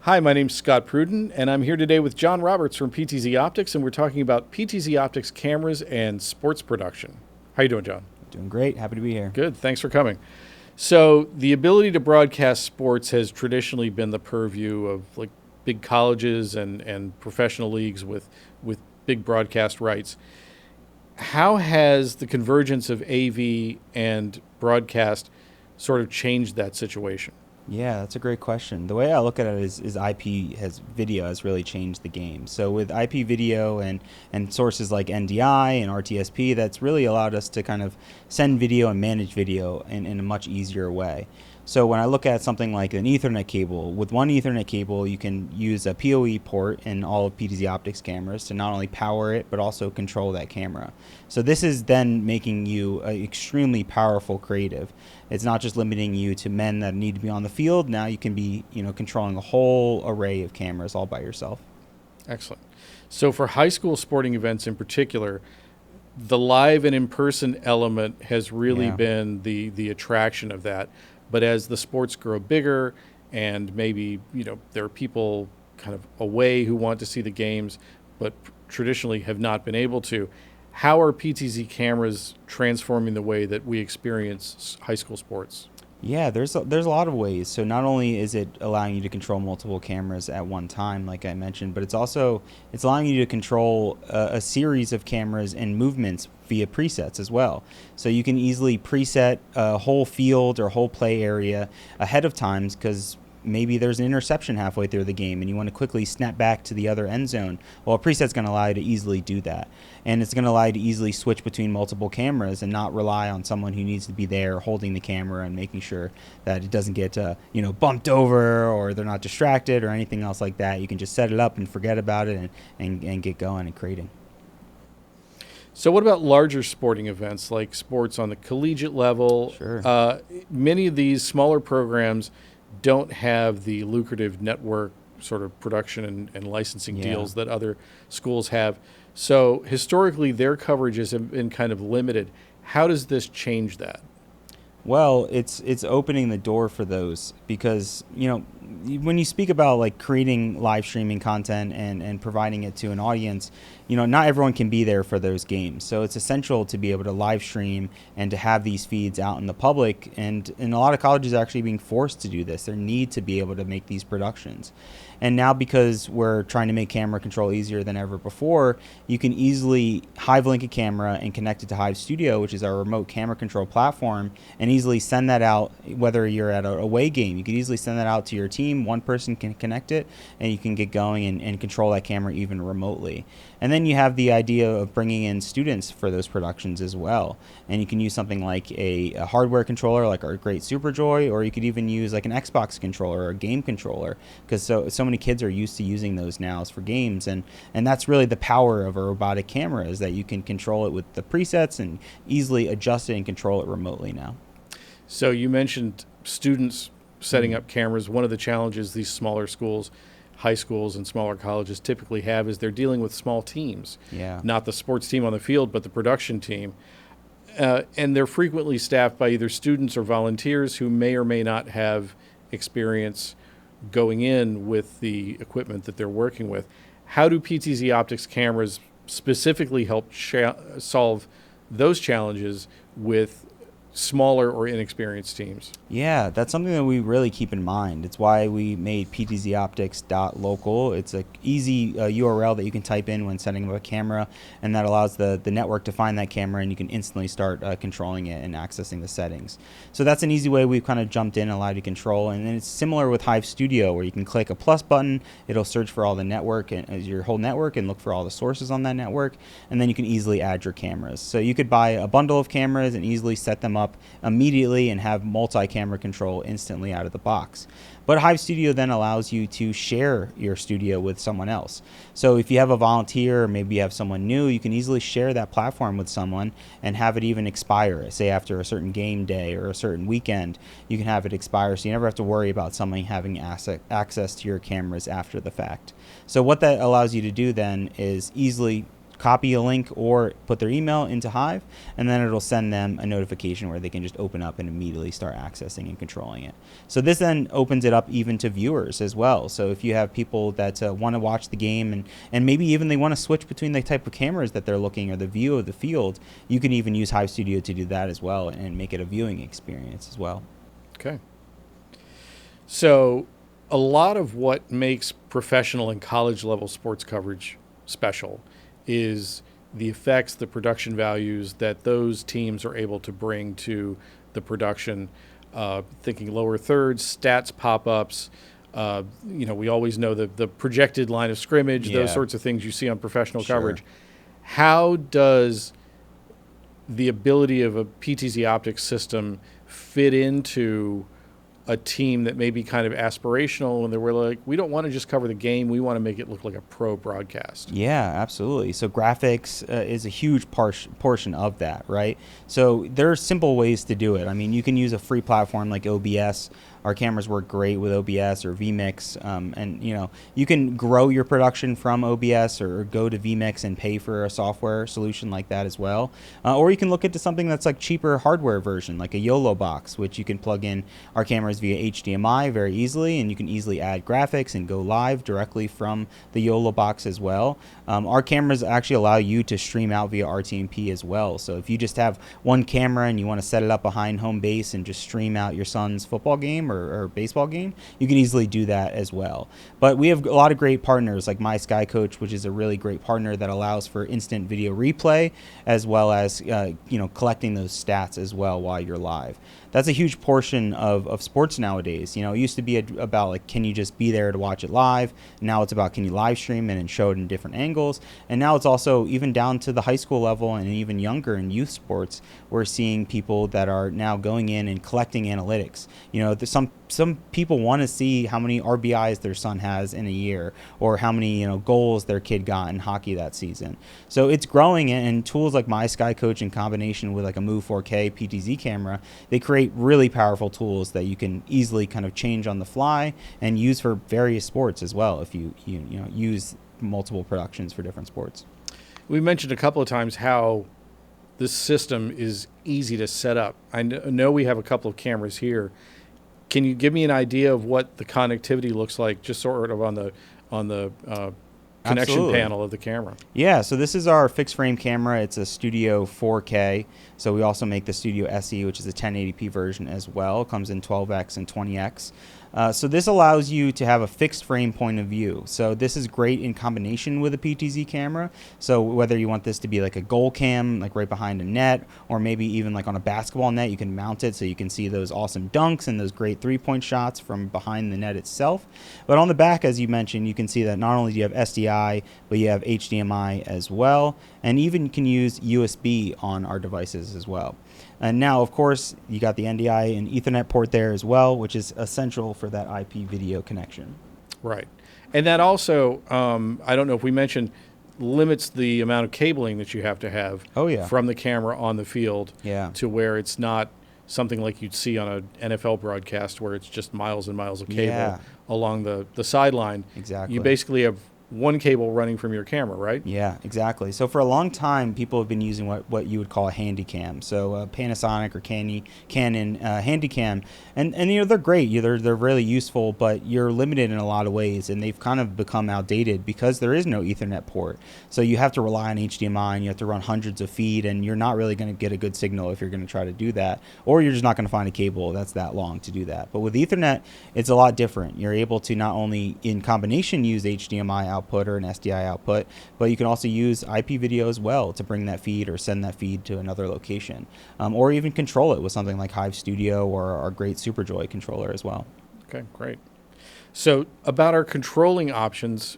Hi, my name's Scott Pruden, and I'm here today with John Roberts from PTZOptics, and we're talking about PTZOptics cameras and sports production. How you doing, John? Doing great. Happy to be here. Good. Thanks for coming. So, the ability to broadcast sports has traditionally been the purview of like big colleges and professional leagues with big broadcast rights. How has the convergence of AV and broadcast sort of changed that situation? Yeah, that's a great question. The way I look at it is video has really changed the game. So with IP video and sources like NDI and RTSP, that's really allowed us to kind of send video and manage video in a much easier way. So when I look at something like an Ethernet cable, with one Ethernet cable, you can use a PoE port in all of PTZOptics cameras to not only power it, but also control that camera. So this is then making you an extremely powerful creative. It's not just limiting you to men that need to be on the field. Now you can be, controlling a whole array of cameras all by yourself. Excellent. So for high school sporting events in particular, the live and in-person element has really been the attraction of that. But as the sports grow bigger and maybe, there are people kind of away who want to see the games, but traditionally have not been able to, how are PTZ cameras transforming the way that we experience high school sports? Yeah, there's a lot of ways. So not only is it allowing you to control multiple cameras at one time, like I mentioned, but it's allowing you to control a series of cameras and movements via presets as well. So you can easily preset a whole field or whole play area ahead of time because maybe there's an interception halfway through the game and you want to quickly snap back to the other end zone. Well, a preset's going to allow you to easily do that. And it's going to allow you to easily switch between multiple cameras and not rely on someone who needs to be there holding the camera and making sure that it doesn't get bumped over or they're not distracted or anything else like that. You can just set it up and forget about it and get going and creating. So what about larger sporting events like sports on the collegiate level? Sure. Many of these smaller programs don't have the lucrative network sort of production and licensing deals that other schools have. So historically, their coverage has been kind of limited. How does this change that? Well, it's opening the door for those because, when you speak about like creating live streaming content and providing it to an audience, not everyone can be there for those games. So it's essential to be able to live stream and to have these feeds out in the public. And a lot of colleges are actually being forced to do this. They need to be able to make these productions. And now because we're trying to make camera control easier than ever before, you can easily Hive link a camera and connect it to Hive Studio, which is our remote camera control platform, and easily send that out. Whether you're at a away game, you can easily send that out to your team. One person can connect it and you can get going and control that camera even remotely. And then you have the idea of bringing in students for those productions as well. And you can use something like a hardware controller like our great SuperJoy, or you could even use like an Xbox controller or a game controller, because so many kids are used to using those now for games. And that's really the power of a robotic camera, is that you can control it with the presets and easily adjust it and control it remotely now. So you mentioned students setting up cameras. One of the challenges these smaller schools, high schools and smaller colleges typically have is they're dealing with small teams. Yeah. Not the sports team on the field, but the production team. And they're frequently staffed by either students or volunteers who may or may not have experience going in with the equipment that they're working with. How do PTZOptics cameras specifically help solve those challenges with smaller or inexperienced teams? Yeah, that's something that we really keep in mind. It's why we made PTZOptics.local. It's an easy URL that you can type in when setting up a camera, and that allows the network to find that camera, and you can instantly start controlling it and accessing the settings. So that's an easy way we've kind of jumped in and allowed you to control. And then it's similar with Hive Studio, where you can click a plus button, it'll search for all the network and your whole network and look for all the sources on that network, and then you can easily add your cameras. So you could buy a bundle of cameras and easily set them up immediately and have multi-camera control instantly out of the box. But Hive Studio then allows you to share your studio with someone else. So if you have a volunteer or maybe you have someone new, you can easily share that platform with someone and have it even expire. Say after a certain game day or a certain weekend, you can have it expire, so you never have to worry about someone having access to your cameras after the fact. So what that allows you to do then is easily copy a link or put their email into Hive, and then it'll send them a notification where they can just open up and immediately start accessing and controlling it. So this then opens it up even to viewers as well. So if you have people that want to watch the game and maybe even they want to switch between the type of cameras that they're looking or the view of the field, you can even use Hive Studio to do that as well and make it a viewing experience as well. Okay. So a lot of what makes professional and college level sports coverage special is the effects, the production values that those teams are able to bring to the production. Thinking lower thirds, stats pop-ups. We always know the projected line of scrimmage, those sorts of things you see on professional coverage. How does the ability of a PTZOptics system fit into a team that may be kind of aspirational and they were like, we don't want to just cover the game, we want to make it look like a pro broadcast? Yeah, absolutely. So graphics is a huge portion of that, right? So there are simple ways to do it. I mean, you can use a free platform like OBS. Our cameras work great with OBS or vmix, and you can grow your production from OBS or go to vmix and pay for a software solution like that as well. Or you can look into something that's like cheaper hardware version, like a YOLO box, which you can plug in our cameras via HDMI very easily, and you can easily add graphics and go live directly from the YOLO box as well. Our cameras actually allow you to stream out via RTMP as well. So if you just have one camera and you want to set it up behind home base and just stream out your son's football game or baseball game, you can easily do that as well. But we have a lot of great partners like My Sky Coach, which is a really great partner that allows for instant video replay as well as collecting those stats as well while you're live. That's a huge portion of sports nowadays. It used to be about like, can you just be there to watch it live? Now it's about, can you live stream it and show it in different angles? And now it's also even down to the high school level and even younger in youth sports. We're seeing people that are now going in and collecting analytics. There's some people want to see how many RBIs their son has in a year or how many goals their kid got in hockey that season. So it's growing, and tools like My Sky Coach in combination with like a Move 4K PTZ camera, they create really powerful tools that you can easily kind of change on the fly and use for various sports as well if you use multiple productions for different sports. We mentioned a couple of times how this system is easy to set up. I know we have a couple of cameras here. Can you give me an idea of what the connectivity looks like, just sort of on the connection Absolutely. panel of the camera? Yeah, so this is our fixed frame camera. It's a Studio 4K. So we also make the Studio SE, which is a 1080p version as well. It comes in 12x and 20x. So this allows you to have a fixed frame point of view. So this is great in combination with a PTZ camera. So whether you want this to be like a goal cam, like right behind a net, or maybe even like on a basketball net, you can mount it so you can see those awesome dunks and those great three-point shots from behind the net itself. But on the back, as you mentioned, you can see that not only do you have SDI, but you have HDMI as well, and even can use USB on our devices as well. And now, of course, you got the NDI and Ethernet port there as well, which is essential for that IP video connection. Right. And that also, I don't know if we mentioned, limits the amount of cabling that you have to have from the camera on the field to where it's not something like you'd see on an NFL broadcast where it's just miles and miles of cable along the sideline. Exactly. You basically have one cable running from your camera, right? Yeah, exactly. So for a long time, people have been using what you would call a handy cam. So Panasonic or Canon handy cam, and they're great. They're really useful, but you're limited in a lot of ways, and they've kind of become outdated because there is no Ethernet port. So you have to rely on HDMI, and you have to run hundreds of feet, and you're not really going to get a good signal if you're going to try to do that, or you're just not going to find a cable that's that long to do that. But with Ethernet, it's a lot different. You're able to not only in combination use HDMI output or an SDI output, but you can also use IP video as well to bring that feed or send that feed to another location, or even control it with something like Hive Studio or our great SuperJoy controller as well. Okay, great. So about our controlling options,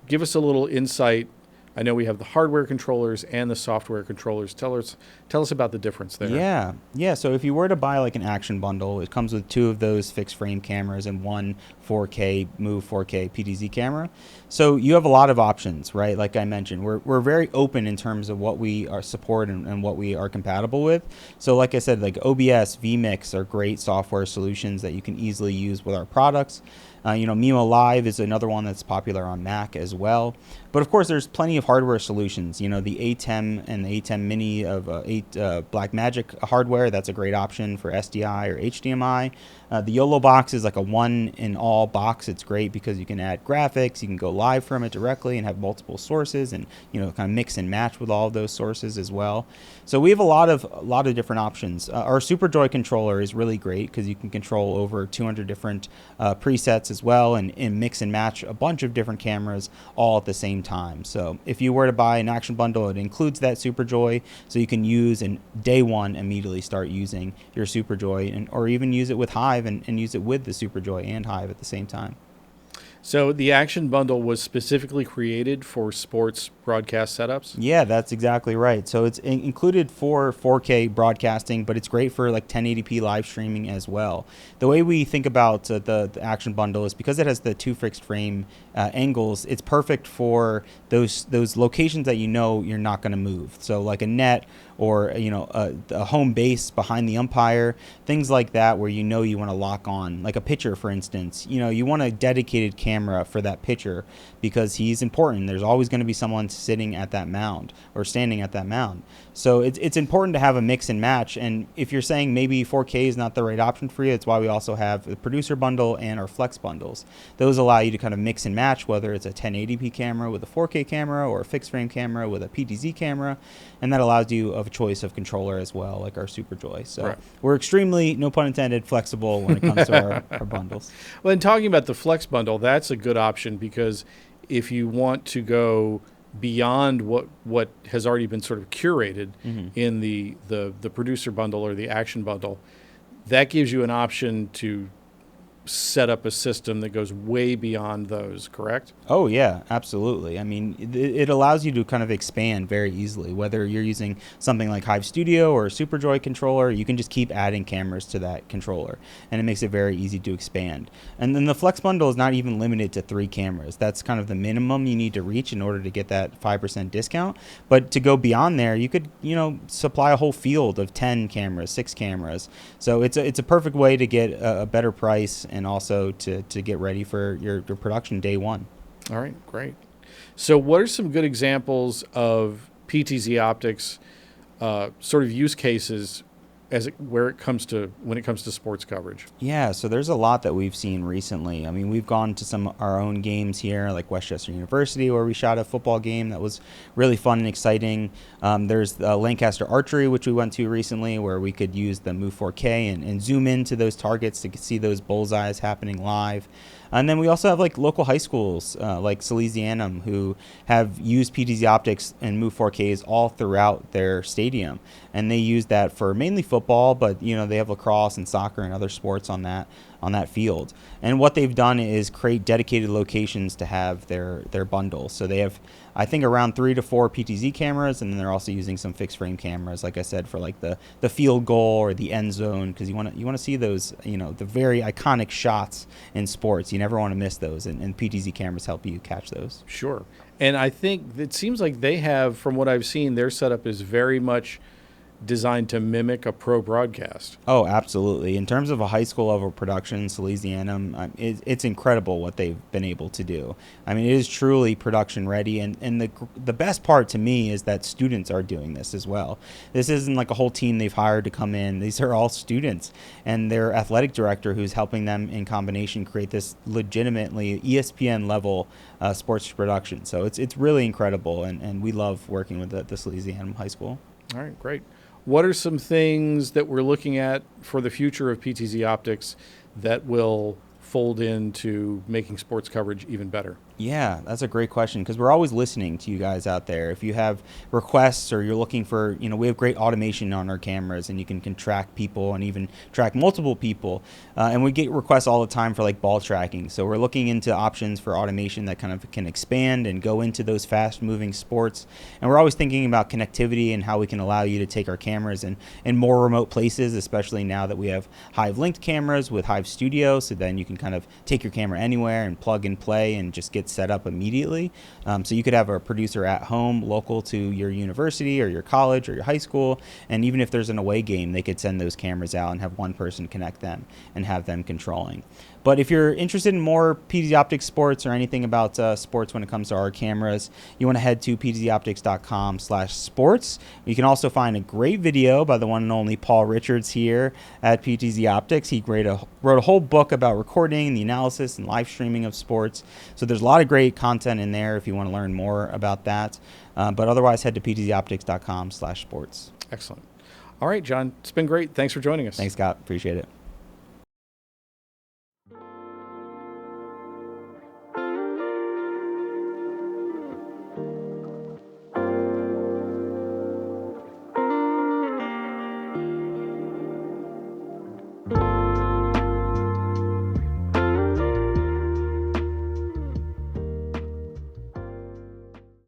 give us a little insight. I know we have the hardware controllers and the software controllers. Tell us about the difference there. Yeah. So if you were to buy like an action bundle, it comes with two of those fixed frame cameras and one 4K Move 4K PTZ camera. So you have a lot of options, right? Like I mentioned, we're very open in terms of what we are support and what we are compatible with. So like I said, like OBS, vmix are great software solutions that you can easily use with our products. Mimo Live is another one that's popular on Mac as well. But of course, there's plenty of hardware solutions. The A10 and the A10 Mini of Blackmagic hardware, that's a great option for SDI or HDMI. The YOLO box is like a one-in-all box. It's great because you can add graphics, you can go live from it directly and have multiple sources and, kind of mix and match with all of those sources as well. So we have a lot of different options. Our SuperJoy controller is really great because you can control over 200 different presets as well and mix and match a bunch of different cameras all at the same time. So if you were to buy an action bundle, it includes that SuperJoy, so you can use and day one immediately start using your SuperJoy or even use it with Hive and use it with the SuperJoy and Hive at the same time. So the Action Bundle was specifically created for sports broadcast setups? Yeah, that's exactly right. So it's included for 4K broadcasting, but it's great for like 1080p live streaming as well. The way we think about the Action Bundle is because it has the 2 fixed frame angles, it's perfect for those locations that you're not going to move. So like a net or a home base behind the umpire, things like that where you want to lock on, like a pitcher, for instance. You want a dedicated camera for that pitcher because he's important. There's always going to be someone sitting at that mound or standing at that mound. So it's important to have a mix and match. And if you're saying maybe 4K is not the right option for you, it's why we also have the producer bundle and our flex bundles. Those allow you to kind of mix and match, whether it's a 1080p camera with a 4K camera or a fixed frame camera with a PTZ camera. And that allows you of a choice of controller as well, like our SuperJoy. So right. We're extremely, no pun intended, flexible when it comes to our bundles. Well, and talking about the flex bundle, that's a good option because if you want to go beyond what has already been sort of curated in the producer bundle or the action bundle, that gives you an option to set up a system that goes way beyond those, correct? Oh, yeah, absolutely. I mean, it allows you to kind of expand very easily. Whether you're using something like Hive Studio or a SuperJoy controller, you can just keep adding cameras to that controller, and it makes it very easy to expand. And then the Flex Bundle is not even limited to 3 cameras. That's kind of the minimum you need to reach in order to get that 5% discount. But to go beyond there, you could, supply a whole field of 10 cameras, 6 cameras. So it's a perfect way to get a better price and also to get ready for your production day one. All right, great. So what are some good examples of PTZOptics sort of use cases when it comes to sports coverage? Yeah, so there's a lot that we've seen recently. I mean, we've gone to some of our own games here, like Westchester University, where we shot a football game that was really fun and exciting. There's Lancaster Archery, which we went to recently, where we could use the Move 4K and zoom into those targets to see those bullseyes happening live. And then we also have like local high schools like Salesianum who have used PTZOptics and Move 4Ks all throughout their stadium. And they use that for mainly football, but they have lacrosse and soccer and other sports on that field. And what they've done is create dedicated locations to have their bundle. So they have, I think, around 3 to 4 PTZ cameras, and then they're also using some fixed frame cameras, like I said, for like the field goal or the end zone, because you want to see those, the very iconic shots in sports. You never want to miss those, and PTZ cameras help you catch those. Sure. And I think it seems like they have, from what I've seen, their setup is very much designed to mimic a pro broadcast. Oh, absolutely. In terms of a high school level production, Salesianum, it's incredible what they've been able to do. I mean, it is truly production ready, and the best part to me is that students are doing this as well. This isn't like a whole team they've hired to come in. These are all students, and their athletic director who's helping them in combination create this legitimately ESPN level sports production. So it's really incredible, and we love working with the Salesianum High School. All right, great. What are some things that we're looking at for the future of PTZOptics that will fold into making sports coverage even better? Yeah, that's a great question, because we're always listening to you guys out there. If you have requests or you're looking for, we have great automation on our cameras, and you can track people and even track multiple people. And we get requests all the time for like ball tracking. So we're looking into options for automation that kind of can expand and go into those fast moving sports. And we're always thinking about connectivity and how we can allow you to take our cameras in more remote places, especially now that we have Hive linked cameras with Hive Studio. So then you can can kind of take your camera anywhere and plug and play and just get set up immediately. So you could have a producer at home local to your university or your college or your high school, and even if there's an away game, they could send those cameras out and have one person connect them and have them controlling. But if you're interested in more PTZOptics sports or anything about sports when it comes to our cameras, you want to head to PTZOptics.com/sports. You can also find a great video by the one and only Paul Richards here at PTZOptics. He wrote a whole book about recording, the analysis, and live streaming of sports. So there's a lot of great content in there if you want to learn more about that. But otherwise, head to PTZOptics.com/sports. Excellent. All right, John, it's been great. Thanks for joining us. Thanks, Scott. Appreciate it.